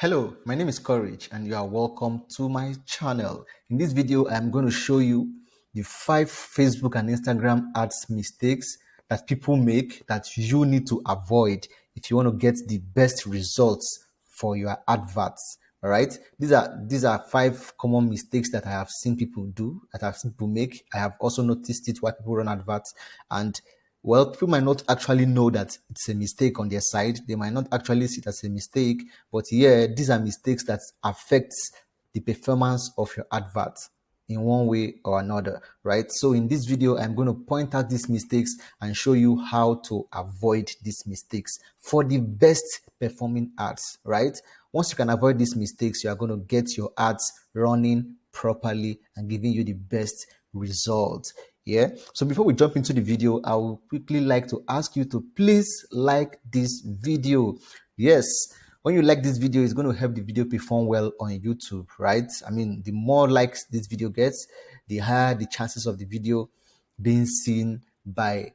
Hello, my name is Courage and you are welcome to my channel. In this video, I'm going to show you the 5 Facebook and Instagram ads mistakes that people make that you need to avoid if you want to get the best results for your adverts. All right. These are 5 common mistakes that I have seen people do, that I have seen people make. I have also noticed it while people run adverts, and well, people might not actually know that it's a mistake on their side. They might not actually see it as a mistake, but yeah, these are mistakes that affect the performance of your advert in one way or another, right? So in this video, I'm going to point out these mistakes and show you how to avoid these mistakes for the best performing ads, right? Once you can avoid these mistakes, you are going to get your ads running properly and giving you the best results. Yeah. So before we jump into the video, I would quickly like to ask you to please like this video. Yes. When you like this video, it's going to help the video perform well on YouTube, right? I mean, the more likes this video gets, the higher the chances of the video being seen by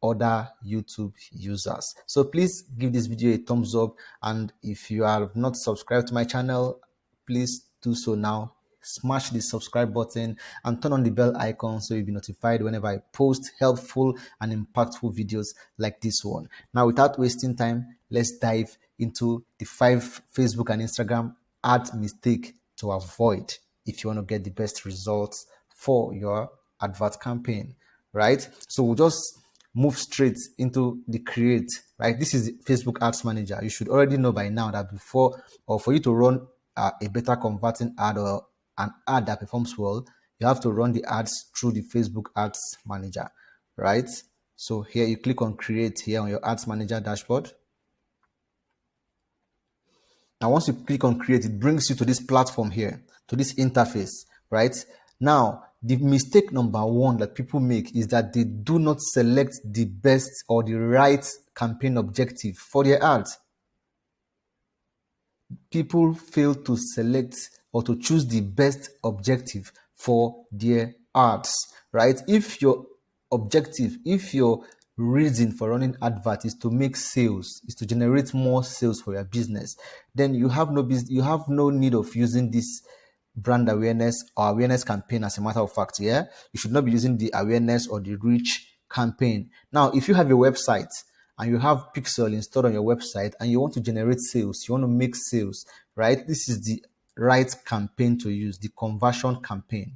other YouTube users. So please give this video a thumbs up, and if you have not subscribed to my channel, please do so now. Smash the subscribe button and turn on the bell icon so you'll be notified whenever I post helpful and impactful videos like this one. Now, without wasting time, let's dive into the 5 Facebook and Instagram ad mistake to avoid if you want to get the best results for your advert campaign, right? So we'll just move straight into the create, right? This is the Facebook Ads Manager. You should already know by now that before, or for you to run a better converting ad or an ad that performs well, you have to run the ads through the Facebook Ads Manager, right? So here you click on create here on your Ads Manager dashboard. Now, once you click on create, it brings you to this platform here, to this interface, right? Now, the mistake number 1 that people make is that they do not select the best or the right campaign objective for their ads. People fail to select or to choose the best objective for their ads, right? If your objective, if your reason for running advert is to make sales, is to generate more sales for your business, then you have no need of using this brand awareness or awareness campaign. As a matter of fact, yeah, you should not be using the awareness or the reach campaign. Now, if you have a website and you have Pixel installed on your website and you want to generate sales, you want to make sales, right? This is the right campaign to use, the conversion campaign.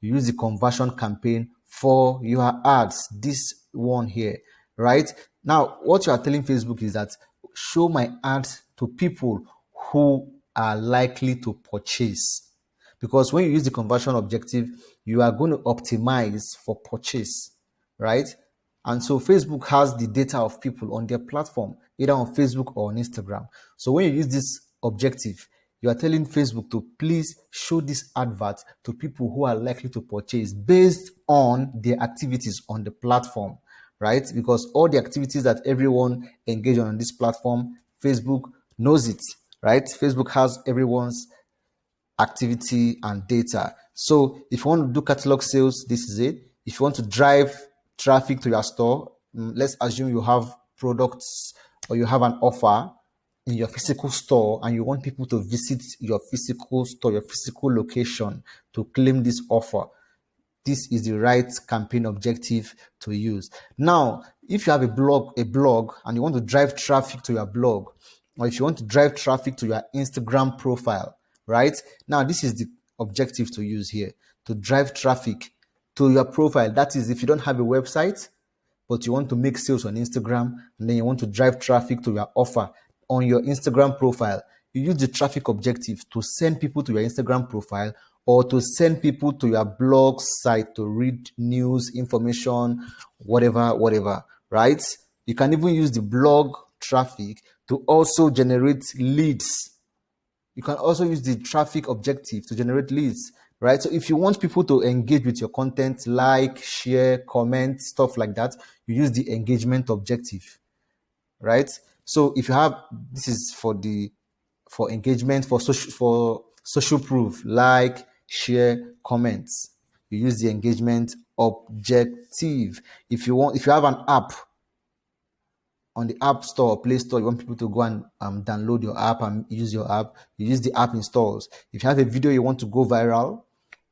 You use the conversion campaign for your ads, this one here, right? Now, what you are telling Facebook is that show my ads to people who are likely to purchase. Because when you use the conversion objective, you are going to optimize for purchase, right? And so Facebook has the data of people on their platform, either on Facebook or on Instagram. So when you use this objective, you are telling Facebook to please show this advert to people who are likely to purchase based on their activities on the platform, right? Because all the activities that everyone engage on this platform, Facebook knows it, right? Facebook has everyone's activity and data. So if you want to do catalog sales, this is it. If you want to drive traffic to your store, let's assume you have products or you have an offer in your physical store and you want people to visit your physical store, your physical location to claim this offer, this is the right campaign objective to use. Now, if you have a blog and you want to drive traffic to your blog, or if you want to drive traffic to your Instagram profile, right? Now, this is the objective to use here, to drive traffic to your profile. That is, if you don't have a website, but you want to make sales on Instagram, and then you want to drive traffic to your offer on your Instagram profile, you use the traffic objective to send people to your Instagram profile or to send people to your blog site to read news, information, whatever, right? You can even use the blog traffic to also generate leads. You can also use the traffic objective to generate leads, right? So if you want people to engage with your content, like, share, comment, stuff like that, you use the engagement objective, right? So if you have, this is for engagement, for social proof, like, share, comments, you use the engagement objective. If you have an app, on the App Store or Play Store, you want people to go and download your app and use your app, you use the app installs. If you have a video you want to go viral,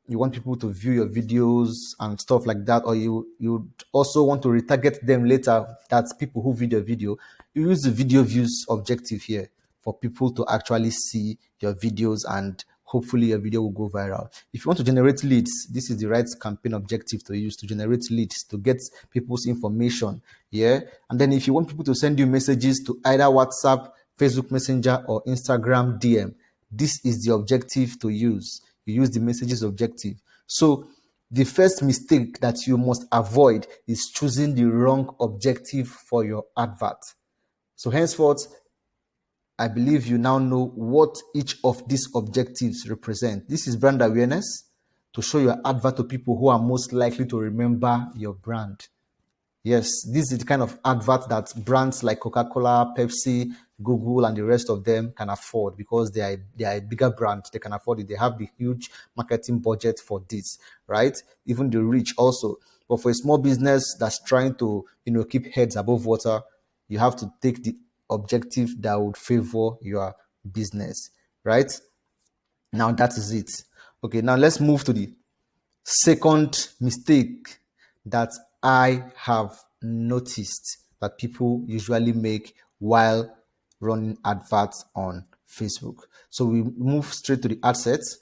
you want people to view your videos and stuff like that, or you also want to retarget them later, that's people who view your video, you use the video views objective here for people to actually see your videos, and hopefully your video will go viral. If you want to generate leads, this is the right campaign objective to use, to generate leads, to get people's information. Yeah. And then if you want people to send you messages to either WhatsApp, Facebook Messenger, or Instagram DM, this is the objective to use. You use the messages objective. So the first mistake that you must avoid is choosing the wrong objective for your advert. So henceforth, I believe you now know what each of these objectives represent. This is brand awareness, to show your advert to people who are most likely to remember your brand. Yes, this is the kind of advert that brands like Coca-Cola, Pepsi, Google, and the rest of them can afford, because they are a bigger brand. They can afford it. They have the huge marketing budget for this, right? Even the rich also. But for a small business that's trying to, keep heads above water, you have to take the objective that would favor your business, right? Now that is it. Okay, now let's move to the second mistake that I have noticed that people usually make while running adverts on Facebook. So we move straight to the ad sets.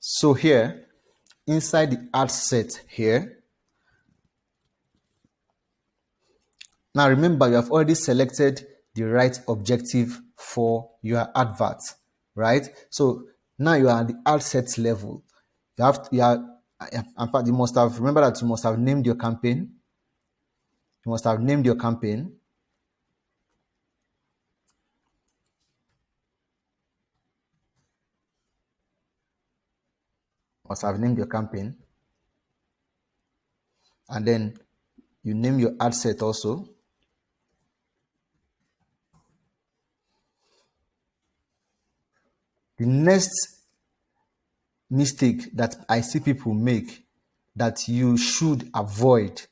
So here, inside the ad set here, now remember, you have already selected the right objective for your advert, right? So now you are at the ad set level. In fact, you must have, remember that you must have named your campaign. You must have named your campaign. Must have named your campaign. And then you name your ad set also. The next mistake that I see people make that you should avoid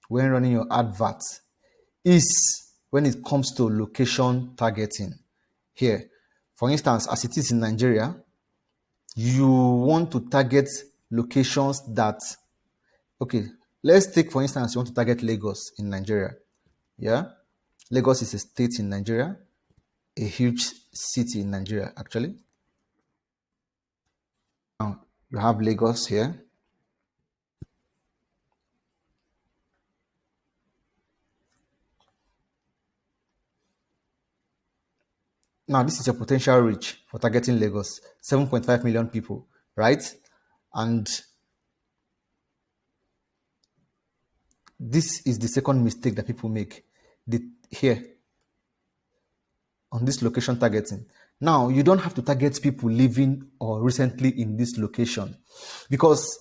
when running your advert is when it comes to location targeting. Here, for instance, as it is in Nigeria, you want to target locations that, okay, let's take, for instance, you want to target Lagos in Nigeria. Yeah, Lagos is a state in Nigeria, a huge city in Nigeria, actually. Now, you have Lagos here. Now, this is your potential reach for targeting Lagos, 7.5 million people, right? And this is the second mistake that people make. Here, on this location targeting. Now, you don't have to target people living or recently in this location, because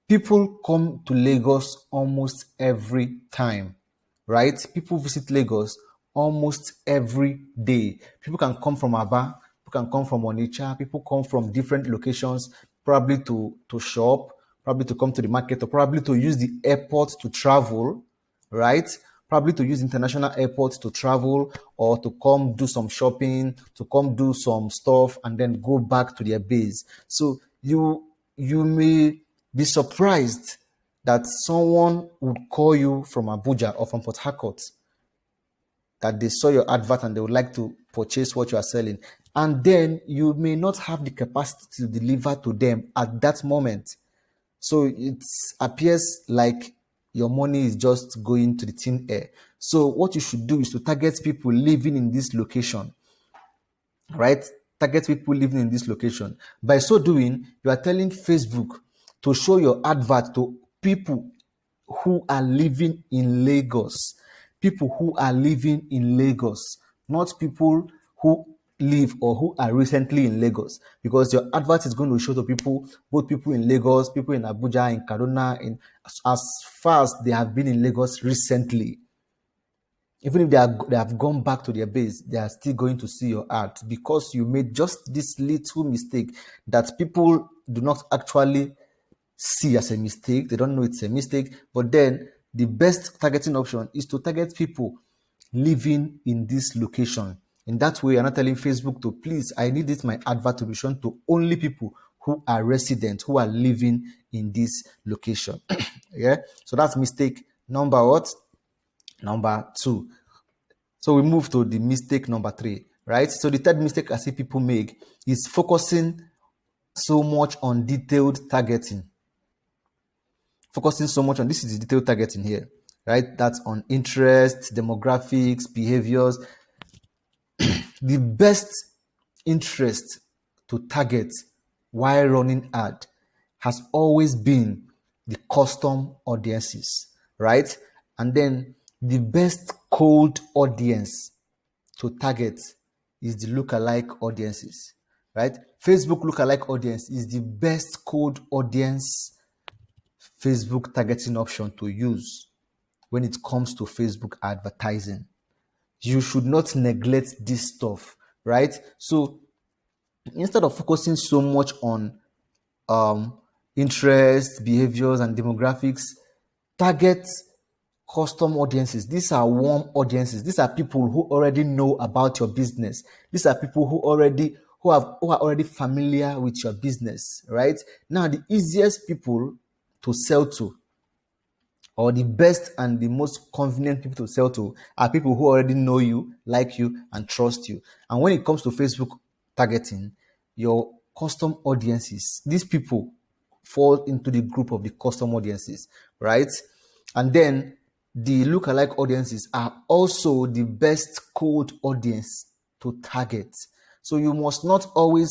people come to Lagos almost every time, right? People visit Lagos almost every day. People can come from Aba, people can come from Onitsha, people come from different locations, probably to shop, probably to come to the market, or probably to use the airport to travel, right? Probably to use international airports to travel, or to come do some shopping, to come do some stuff, and then go back to their base. So you may be surprised that someone would call you from Abuja or from Port Harcourt, that they saw your advert and they would like to purchase what you are selling. And then you may not have the capacity to deliver to them at that moment. So it appears like your money is just going to the thin air. So what you should do is to target people living in this location, right? Target people living in this location. By so doing, you are telling Facebook to show your advert to people who are living in Lagos. People who are living in Lagos, not people who live or who are recently in Lagos, because your advert is going to show to people, both people in Lagos, people in Abuja, in Kaduna, in as far as they have been in Lagos recently. Even if they have gone back to their base, they are still going to see your ad, because you made just this little mistake that people do not actually see as a mistake. They don't know it's a mistake. But then the best targeting option is to target people living in this location. In that way, you're not telling Facebook to, please, I need this my advert to be shown to only people who are resident, who are living in this location. Yeah. So that's mistake number what? Number 2. So we move to the mistake number 3, right? So the third mistake I see people make is focusing so much on detailed targeting. Focusing so much on, this is the detailed targeting here, right? That's on interest, demographics, behaviors. The best interest to target while running ad has always been the custom audiences, right? And then the best cold audience to target is the lookalike audiences, right? Facebook lookalike audience is the best cold audience Facebook targeting option to use when it comes to Facebook advertising. You should not neglect this stuff, right? So instead of focusing so much on interests, behaviors, and demographics, target custom audiences. These are warm audiences. These are people who already know about your business. These are people who are already familiar with your business, right? Now, the easiest people to sell to, or the best and the most convenient people to sell to, are people who already know you, like you, and trust you. And when it comes to Facebook targeting, your custom audiences, these people fall into the group of the custom audiences, right? And then the lookalike audiences are also the best cold audience to target. So you must not always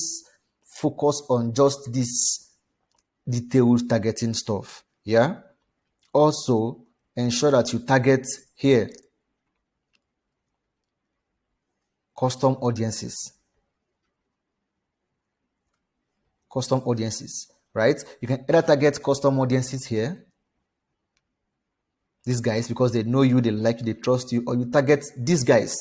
focus on just this detailed targeting stuff. Yeah. Also, ensure that you target here custom audiences. Custom audiences, right? You can either target custom audiences here, these guys, because they know you, they like you, they trust you, or you target these guys,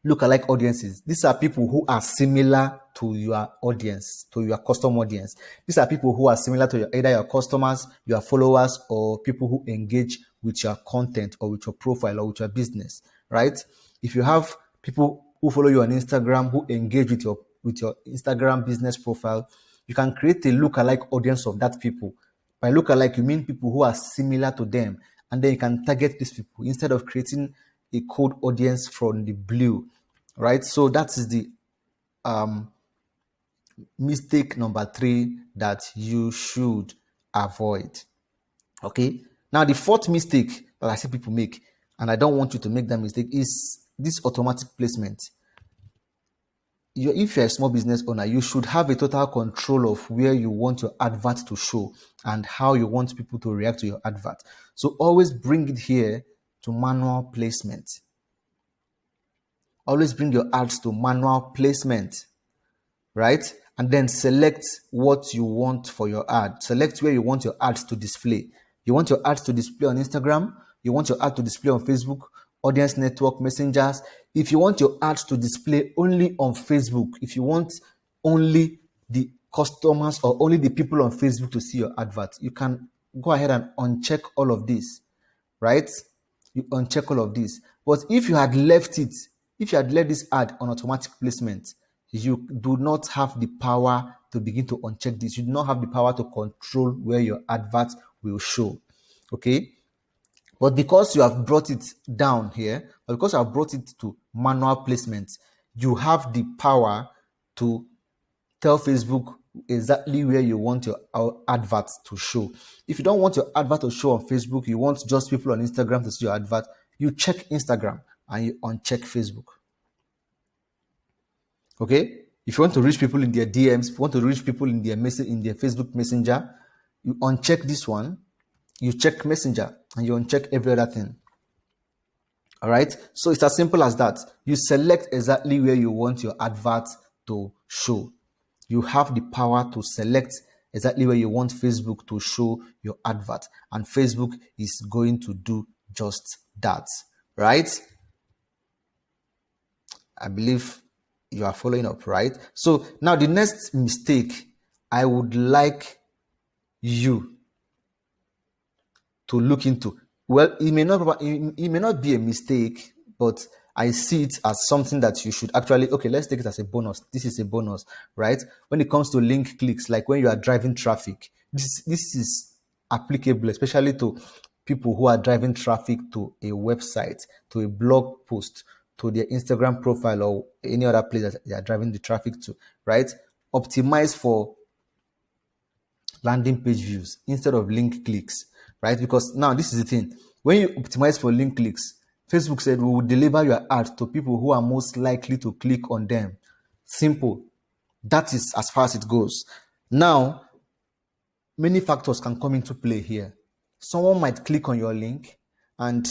lookalike audiences. These are people who are similar to your audience, to your custom audience. These are people who are similar to either your customers, your followers, or people who engage with your content or with your profile or with your business, right? If you have people who follow you on Instagram, who engage with your Instagram business profile, you can create a lookalike audience of that people. By lookalike, you mean people who are similar to them, and then you can target these people instead of creating a cold audience from the blue, right? So that is the mistake number 3 that you should avoid. Okay. Now, the fourth mistake that I see people make, and I don't want you to make that mistake, is this automatic placement. If you're a small business owner, you should have a total control of where you want your advert to show and how you want people to react to your advert. So always bring it here to manual placement. Always bring your ads to manual placement, right? And then select what you want for your ad. Select where you want your ads to display. You want your ads to display on Instagram. You want your ad to display on Facebook, audience network, messengers. If you want your ads to display only on Facebook, if you want only the customers or only the people on Facebook to see your advert, you can go ahead and uncheck all of this, right? You uncheck all of this. But if you had left this ad on automatic placement, you do not have the power to begin to uncheck this. You do not have the power to control where your advert will show. Okay. But because you have brought it down here, or because you have brought it to manual placement, you have the power to tell Facebook exactly where you want your adverts to show. If you don't want your advert to show on Facebook, you want just people on Instagram to see your advert, you check Instagram and you uncheck Facebook. Okay? If you want to reach people in their DMs, if you want to reach people in their Facebook Messenger, you uncheck this one, you check Messenger, and you uncheck every other thing. All right. So it's as simple as that. You select exactly where you want your advert to show. You have the power to select exactly where you want Facebook to show your advert, and Facebook is going to do just that. Right. I believe you are following up, right? So now the next mistake I would like you to look into. Well, it may not be a mistake, but I see it as something that you should actually, okay, let's take it as a bonus. This is a bonus, right? When it comes to link clicks, like when you are driving traffic, this is applicable, especially to people who are driving traffic to a website, to a blog post, to their Instagram profile, or any other place that they are driving the traffic to, right? Optimize for landing page views instead of link clicks, right? Because now this is the thing. When you optimize for link clicks, Facebook said we will deliver your ads to people who are most likely to click on them. Simple. That is as far as it goes. Now, many factors can come into play here. Someone might click on your link and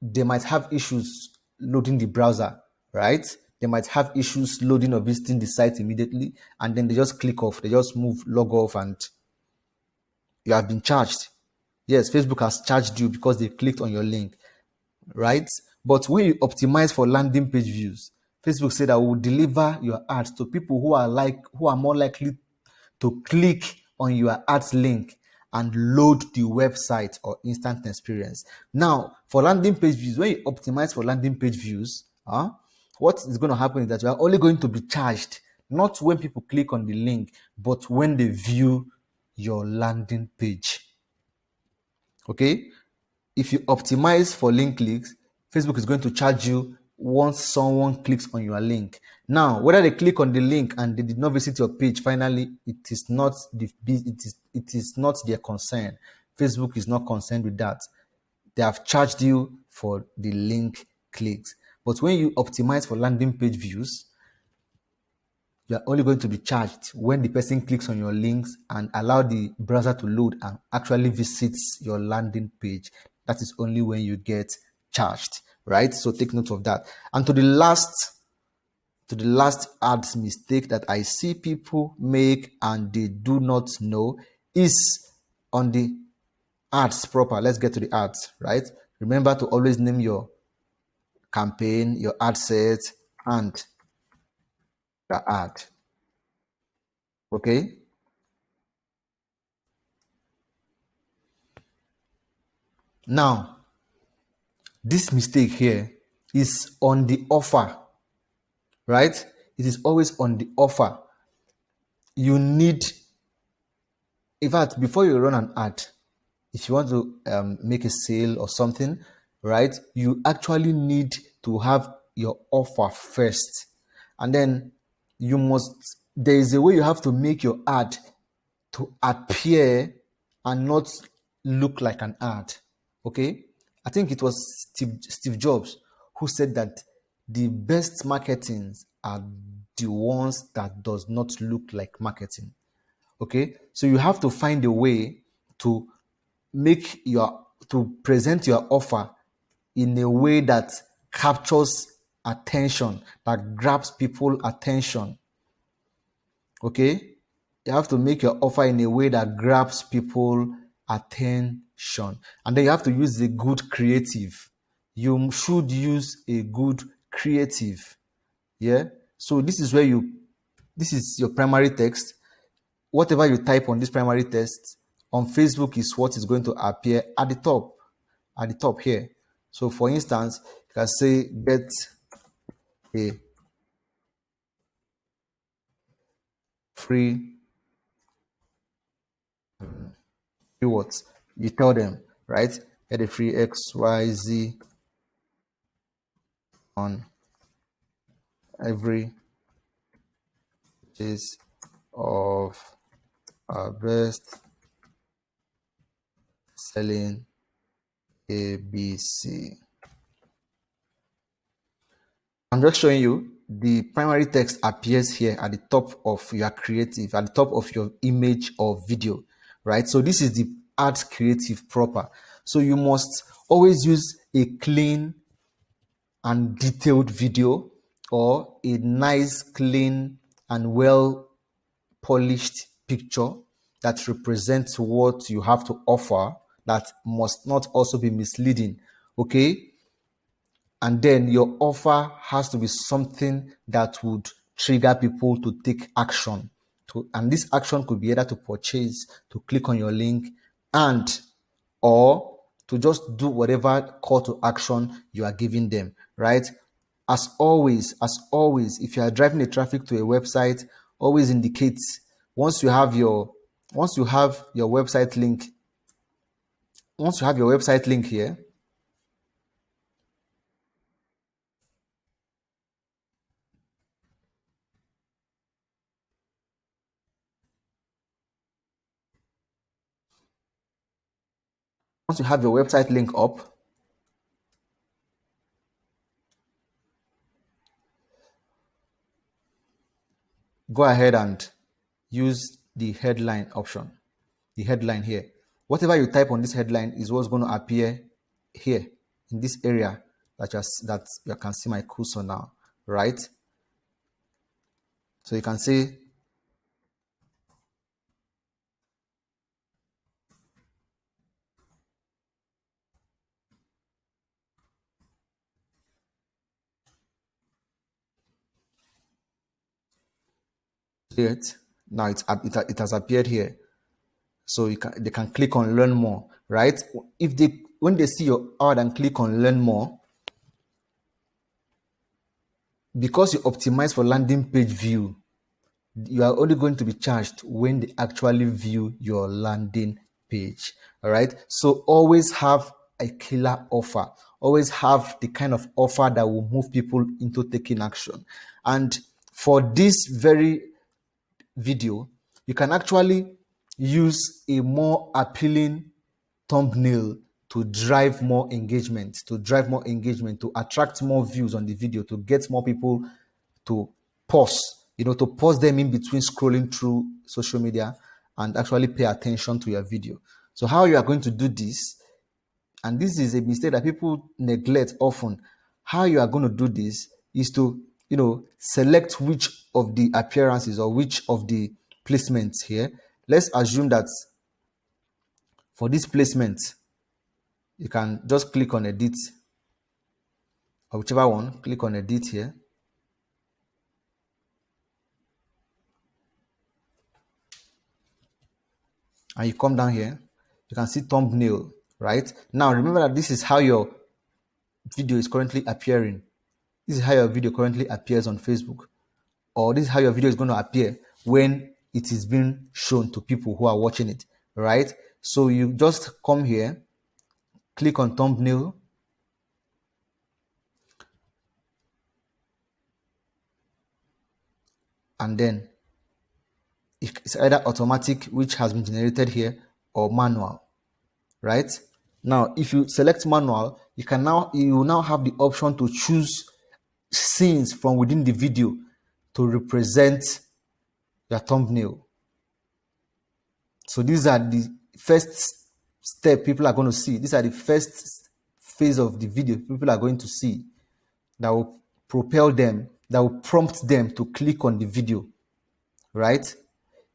they might have issues loading the browser, right? They might have issues loading or visiting the site immediately, and then they just click off, they just log off, and you have been charged. Yes, Facebook has charged you because they clicked on your link, right? But when you optimize for landing page views, Facebook said I will deliver your ads to people who are more likely to click on your ads link and load the website or instant experience. Now, for landing page views, when you optimize for landing page views, what is going to happen is that you are only going to be charged not when people click on the link, but when they view your landing page. Okay, if you optimize for link clicks, Facebook is going to charge you once someone clicks on your link. Now, whether they click on the link and they did not visit your page, finally, it is not their concern. Facebook is not concerned with that. They have charged you for the link clicks. But when you optimize for landing page views, you are only going to be charged when the person clicks on your links and allow the browser to load and actually visits your landing page. That is only when you get charged, right? So take note of that. And to the last ads mistake that I see people make and they do not know is on the ads proper. Let's get to the ads, right? Remember to always name your campaign, your ad set, and the ad. Okay? Now, this mistake here is on the offer, right? It is always on the offer. You need, in fact, before you run an ad, if you want to make a sale or something, right, you actually need to have your offer first. And then there is a way you have to make your ad to appear and not look like an ad. Okay? I think it was Steve Jobs who said that the best marketings are the ones that does not look like marketing. Okay? So you have to find a way to present your offer in a way that captures attention, that grabs people attention. Okay? You have to make your offer in a way that grabs people attention. And then you have to use a good creative. You should use a good creative. Yeah. So this is your primary text. Whatever you type on this primary text on Facebook is what is going to appear at the top here. So for instance, you can say get a free what? You tell them, right? Get a free XYZ on every purchase of our best selling ABC. I'm just showing you the primary text appears here at the top of your creative, at the top of your image or video, right? So this is the ad creative proper. So you must always use a clean and detailed video, or a nice, clean, and well polished picture that represents what you have to offer, that must not also be misleading. Okay. And then your offer has to be something that would trigger people to take action. And this action could be either to purchase, to click on your link, and or to just do whatever call to action you are giving them, right? As always, if you are driving the traffic to a website, always indicate once you have your website link, here, once you have your website link up, go ahead and use the headline option, the headline here. Whatever you type on this headline is what's going to appear here in this area that you can see my cursor now, right? So you can see it now. It has appeared here, so they can click on learn more, right? When they see your ad and click on learn more, because you optimize for landing page view, you are only going to be charged when they actually view your landing page. All right. So always have a killer offer. Always have the kind of offer that will move people into taking action. And for this very video, you can actually use a more appealing thumbnail to drive more engagement, to attract more views on the video, to get more people to to pause them in between scrolling through social media and actually pay attention to your video. So how you are going to do this, and this is a mistake that people neglect often, how you are going to do this is to, select which of the appearances or which of the placements here. Let's assume that for this placement, you can just click on edit, or whichever one, click on edit here. And you come down here, you can see thumbnail, right? Now remember that this is how your video is currently appearing. This is how your video currently appears on Facebook, or this is how your video is going to appear when it is being shown to people who are watching it, right? So you just come here, click on thumbnail, and then it's either automatic, which has been generated here, or manual, right? Now, if you select manual, you will now have the option to choose scenes from within the video to represent your thumbnail. So these are the first step people are going to see. These are the first phase of the video people are going to see that will propel them, that will prompt them to click on the video, right?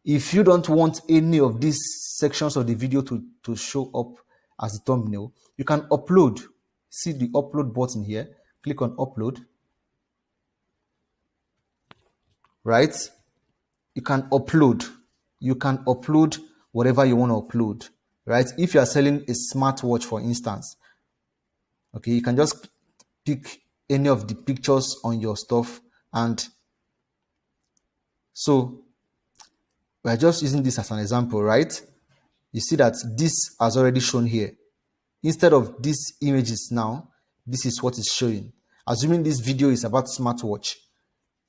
If you don't want any of these sections of the video to show up as the thumbnail, you can upload. See the upload button here. Click on upload, right? You can upload. You can upload whatever you want to upload, right? If you are selling a smartwatch, for instance, okay, you can just pick any of the pictures on your stuff. And so we're just using this as an example, right? You see that this has already shown here. Instead of these images now, this is what is showing. Assuming this video is about smartwatch,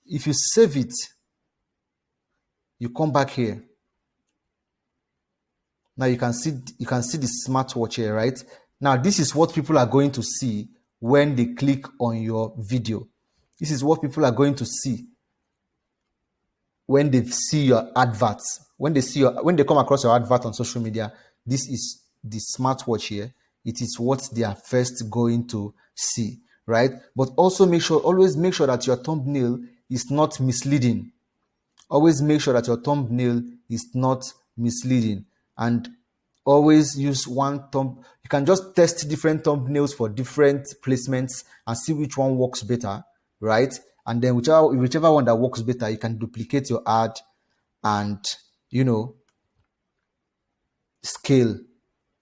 if you save it, you come back here. Now you can see the smartwatch here, right? Now this is what people are going to see when they click on your video. This is what people are going to see when they see your adverts. When they come across your advert on social media, this is the smartwatch here. It is what they are first going to see, right? But also always make sure that your thumbnail is not misleading. Always make sure that your thumbnail is not misleading, and always use one thumb. You can just test different thumbnails for different placements and see which one works better, right? And then whichever one that works better, you can duplicate your ad and scale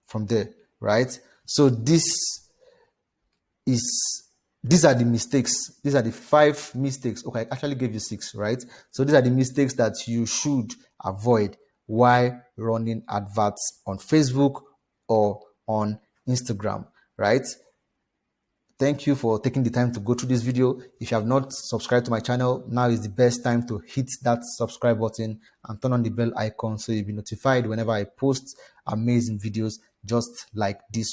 from there, right? So is these are the mistakes. These are the 5 mistakes. Okay, I actually gave you 6, right? So these are the mistakes that you should avoid while running adverts on Facebook or on Instagram, right? Thank you for taking the time to go through this video. If you have not subscribed to my channel, now is the best time to hit that subscribe button and turn on the bell icon so you'll be notified whenever I post amazing videos just like this